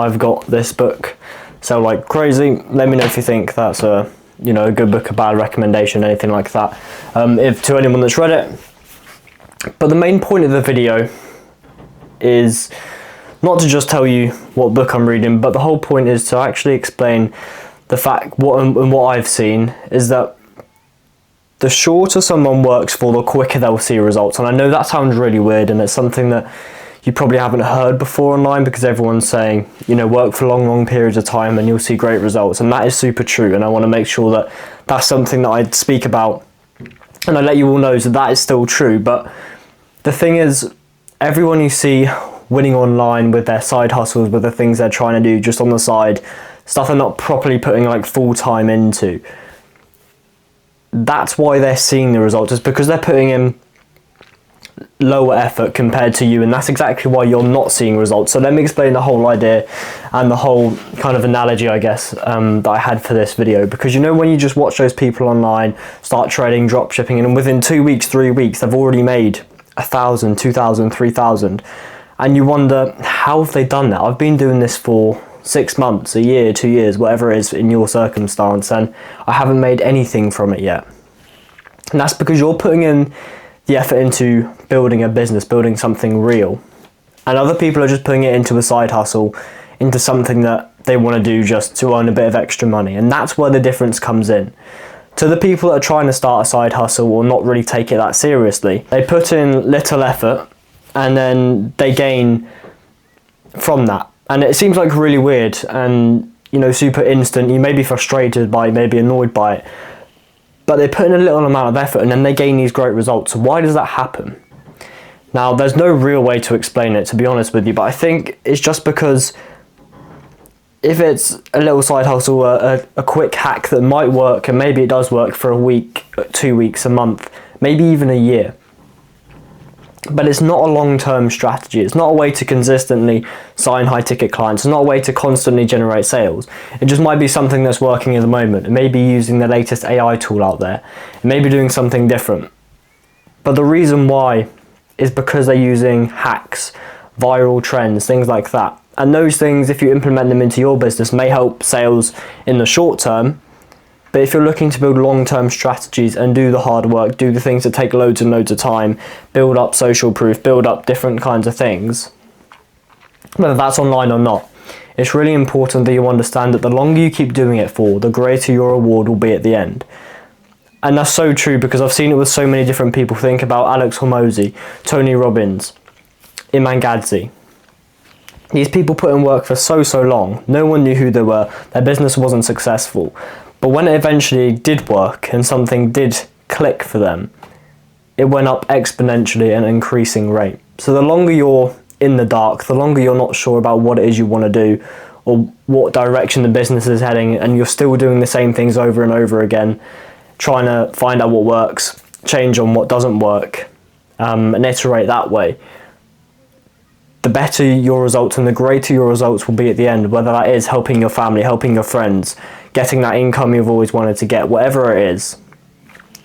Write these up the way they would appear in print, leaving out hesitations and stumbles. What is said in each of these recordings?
I've got this book sell like crazy. Let me know if you think that's a a good book, a bad recommendation, anything like that, if to anyone that's read it. But the main point of the video is not to just tell you what book I'm reading, but the whole point is to actually explain the fact, what I've seen is that the shorter someone works for, the quicker they'll see results. And I know that sounds really weird, and it's something that you probably haven't heard before online, because everyone's saying, work for long periods of time and you'll see great results. And that is super true. And I want to make sure that that's something that I speak about, and I let you all know that that is still true. But the thing is, everyone you see winning online with their side hustles, with the things they're trying to do just on the side, stuff they're not properly putting like full time into, that's why they're seeing the results. It's because they're putting in lower effort compared to you, and that's exactly why you're not seeing results. So let me explain the whole idea and the whole kind of analogy, I guess, that I had for this video. Because when you just watch those people online start trading, drop shipping, and within 2 weeks, 3 weeks, they've already made 1,000, 2,000, 3,000, and you wonder, how have they done that? I've been doing this for 6 months, a year, 2 years, whatever it is in your circumstance, and I haven't made anything from it yet. And that's because you're putting in the effort into building a business, building something real, and other people are just putting it into a side hustle, into something that they want to do just to earn a bit of extra money. And that's where the difference comes in. To the people that are trying to start a side hustle or not really take it that seriously, they put in little effort and then they gain from that. And it seems like really weird and super instant. You may be frustrated by it, maybe annoyed by it, but they put in a little amount of effort and then they gain these great results. So why does that happen? Now, there's no real way to explain it, to be honest with you, but I think it's just because if it's a little side hustle, a quick hack that might work, and maybe it does work for a week, 2 weeks, a month, maybe even a year, but it's not a long-term strategy. It's not a way to consistently sign high-ticket clients. It's not a way to constantly generate sales. It just might be something that's working at the moment. It may be using the latest AI tool out there. It may be doing something different. But the reason why is because they're using hacks, viral trends, things like that. And those things, if you implement them into your business, may help sales in the short term. But if you're looking to build long-term strategies and do the hard work, do the things that take loads and loads of time, build up social proof, build up different kinds of things, whether that's online or not, it's really important that you understand that the longer you keep doing it for, the greater your reward will be at the end. And that's so true, because I've seen it with so many different people. Think about Alex Hormozi, Tony Robbins, Iman Gadzhi. These people put in work for so long. No one knew who they were. Their business wasn't successful. But when it eventually did work and something did click for them, it went up exponentially at an increasing rate. So the longer you're in the dark, the longer you're not sure about what it is you want to do or what direction the business is heading, and you're still doing the same things over and over again, trying to find out what works, change on what doesn't work, and iterate that way, the better your results and the greater your results will be at the end, whether that is helping your family, helping your friends, getting that income you've always wanted to get, whatever it is.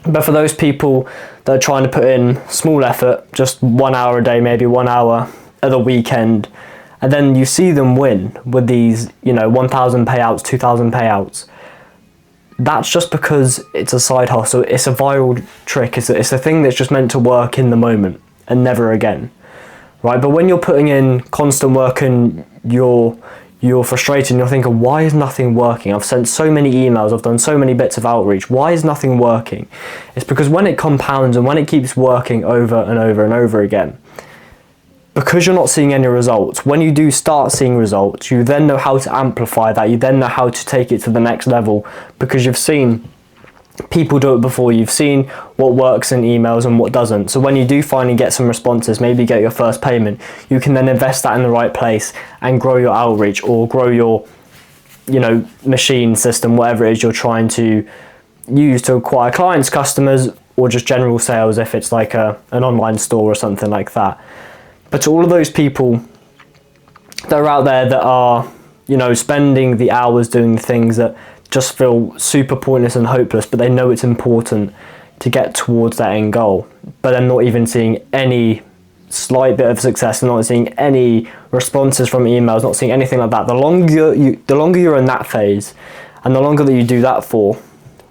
But for those people that are trying to put in small effort, just 1 hour a day, maybe 1 hour at the weekend, and then you see them win with these, 1,000 payouts, 2,000 payouts, that's just because it's a side hustle. It's a viral trick. It's a thing that's just meant to work in the moment and never again. Right, but when you're putting in constant work and you're frustrated and you're thinking, why is nothing working? I've sent so many emails, I've done so many bits of outreach, why is nothing working? It's because when it compounds and when it keeps working over and over and over again, because you're not seeing any results, when you do start seeing results, you then know how to amplify that, you then know how to take it to the next level, because you've seen people do it before, you've seen what works in emails and what doesn't. So when you do finally get some responses, maybe get your first payment, you can then invest that in the right place and grow your outreach or grow your machine system, whatever it is you're trying to use to acquire clients, customers, or just general sales if it's like an online store or something like that. But to all of those people that are out there that are spending the hours doing things that just feel super pointless and hopeless, but they know it's important to get towards that end goal, but they're not even seeing any slight bit of success and not seeing any responses from emails, not seeing anything like that, the longer you're in that phase, and the longer that you do that for,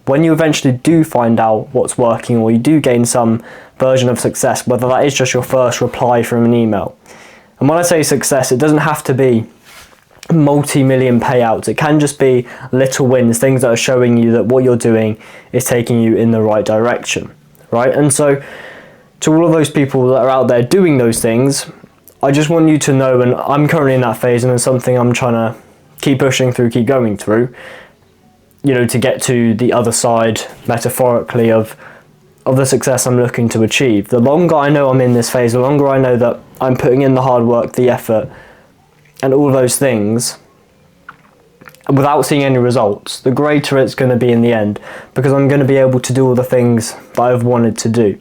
when you eventually do find out what's working, or you do gain some version of success, whether that is just your first reply from an email. And when I say success, it doesn't have to be multi-million payouts. It can just be little wins, things that are showing you that what you're doing is taking you in the right direction, right? And so to all of those people that are out there doing those things, I just want you to know, and I'm currently in that phase, and it's something I'm trying to keep pushing through, keep going through, to get to the other side, metaphorically, of the success I'm looking to achieve. The longer I know I'm in this phase, the longer I know that I'm putting in the hard work, the effort, and all those things, without seeing any results, the greater it's going to be in the end, because I'm going to be able to do all the things that I've wanted to do.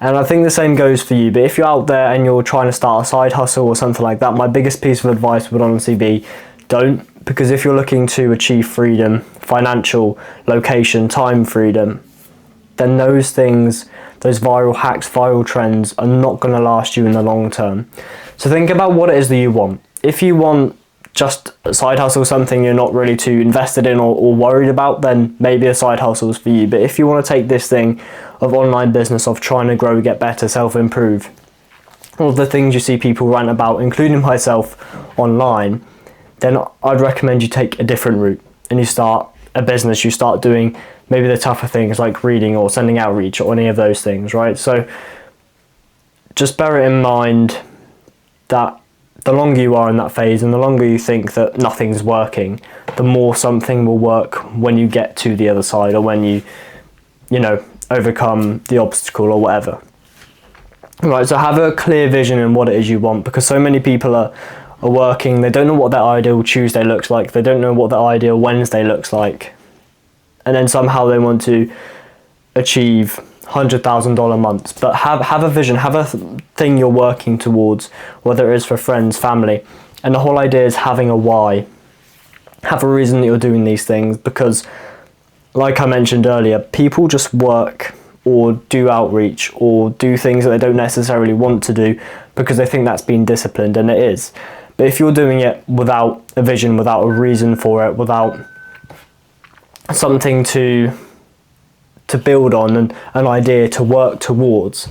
And I think the same goes for you. But if you're out there and you're trying to start a side hustle or something like that, my biggest piece of advice would honestly be don't. Because if you're looking to achieve freedom, financial, location, time freedom, then those things, those viral hacks, viral trends are not going to last you in the long term. So think about what it is that you want. If you want just a side hustle, something you're not really too invested in or worried about, then maybe a side hustle is for you. But if you want to take this thing of online business, of trying to grow, get better, self-improve, all the things you see people rant about, including myself, online, then I'd recommend you take a different route and you start a business. You start doing maybe the tougher things like reading or sending outreach or any of those things, right? So just bear it in mind that the longer you are in that phase and the longer you think that nothing's working, the more something will work when you get to the other side, or when you overcome the obstacle or whatever. Right, so have a clear vision in what it is you want, because so many people are working, they don't know what their ideal Tuesday looks like, they don't know what their ideal Wednesday looks like, and then somehow they want to achieve $100,000 months. But have a vision, have a thing you're working towards, whether it is for friends, family. And the whole idea is having a why, have a reason that you're doing these things, because like I mentioned earlier, people just work or do outreach or do things that they don't necessarily want to do because they think that's being disciplined, and it is. But if you're doing it without a vision, without a reason for it, without something to build on and an idea to work towards,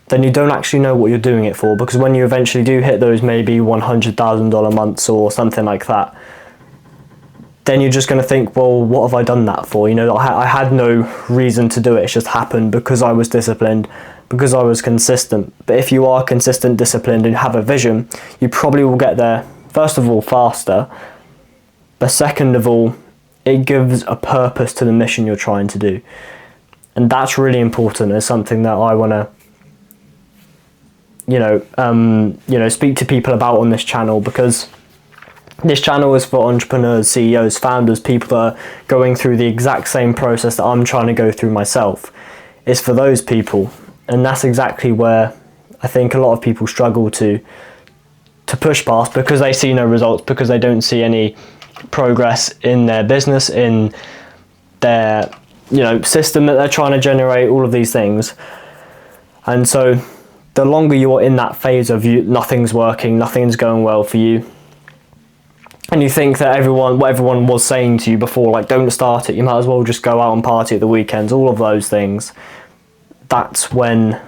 then you don't actually know what you're doing it for. Because when you eventually do hit those maybe $100,000 months or something like that, then you're just going to think, well, what have I done that for? I had no reason to do it. It's just happened because I was disciplined, because I was consistent. But if you are consistent, disciplined, and have a vision, you probably will get there, first of all, faster. But second of all, it gives a purpose to the mission you're trying to do. And that's really important. It's something that I want to, speak to people about on this channel, because this channel is for entrepreneurs, CEOs, founders, people that are going through the exact same process that I'm trying to go through myself. It's for those people. And that's exactly where I think a lot of people struggle to push past, because they see no results, because they don't see any progress in their business, in their system that they're trying to generate, all of these things. And so the longer you're in that phase of nothing's working, nothing's going well for you, and you think that what everyone was saying to you before, like, don't start it, you might as well just go out and party at the weekends, all of those things, that's when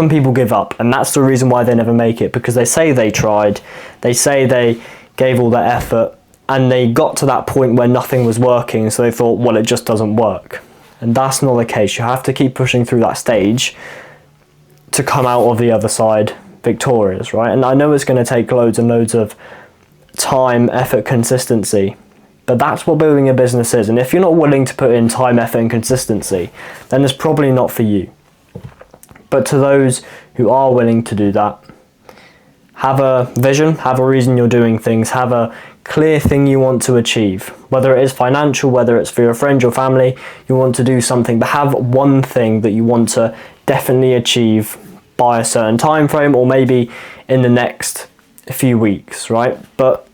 people give up. And that's the reason why they never make it, because they say they tried, they say they gave all their effort, and they got to that point where nothing was working, so they thought, well, it just doesn't work. And that's not the case. You have to keep pushing through that stage to come out of the other side victorious, right? And I know it's going to take loads and loads of time, effort, consistency, but that's what building a business is. And if you're not willing to put in time, effort, and consistency, then it's probably not for you. But to those who are willing to do that, have a vision, have a reason you're doing things, have a clear thing you want to achieve, whether it is financial, whether it's for your friends, your family, you want to do something, but have one thing that you want to definitely achieve by a certain time frame, or maybe in the next few weeks, right? But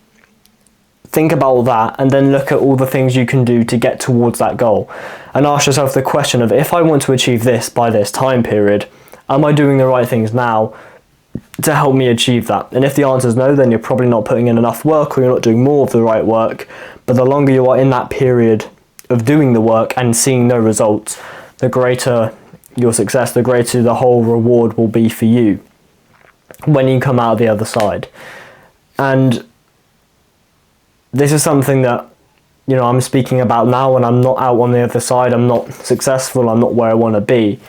think about that, and then look at all the things you can do to get towards that goal, and ask yourself the question of, if I want to achieve this by this time period, Am I doing the right things now to help me achieve that? And if the answer is no, then you're probably not putting in enough work, or you're not doing more of the right work. But the longer you are in that period of doing the work and seeing no results, the greater your success, the greater the whole reward will be for you when you come out of the other side. And this is something that, you know, I'm speaking about now, and I'm not out on the other side. I'm not successful. I'm not where I want to be.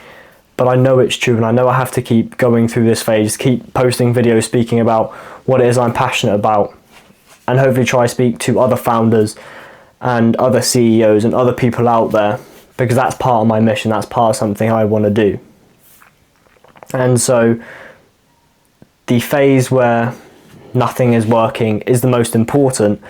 But I know it's true, and I know I have to keep going through this phase, keep posting videos speaking about what it is I'm passionate about, and hopefully try to speak to other founders and other CEOs and other people out there, because that's part of my mission. That's part of something I want to do. And so the phase where nothing is working is the most important,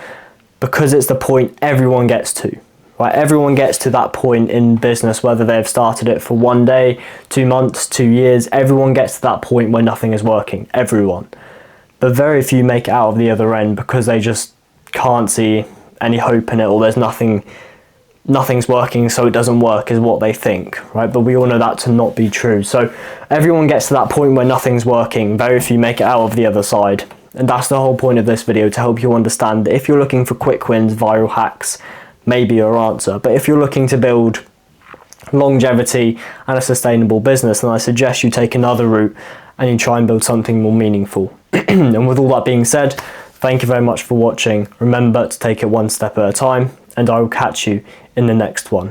because it's the point everyone gets to. Right? Everyone gets to that point in business, whether they've started it for 1 day, 2 months, 2 years. Everyone gets to that point where nothing is working. Everyone. But very few make it out of the other end because they just can't see any hope in it, or there's nothing's working, so it doesn't work, is what they think, right? But we all know that to not be true. So everyone gets to that point where nothing's working. Very few make it out of the other side. And that's the whole point of this video, to help you understand that if you're looking for quick wins, viral hacks, maybe your answer. But if you're looking to build longevity and a sustainable business, then I suggest you take another route and you try and build something more meaningful. And with all that being said, thank you very much for watching. Remember to take it one step at a time, and I will catch you in the next one.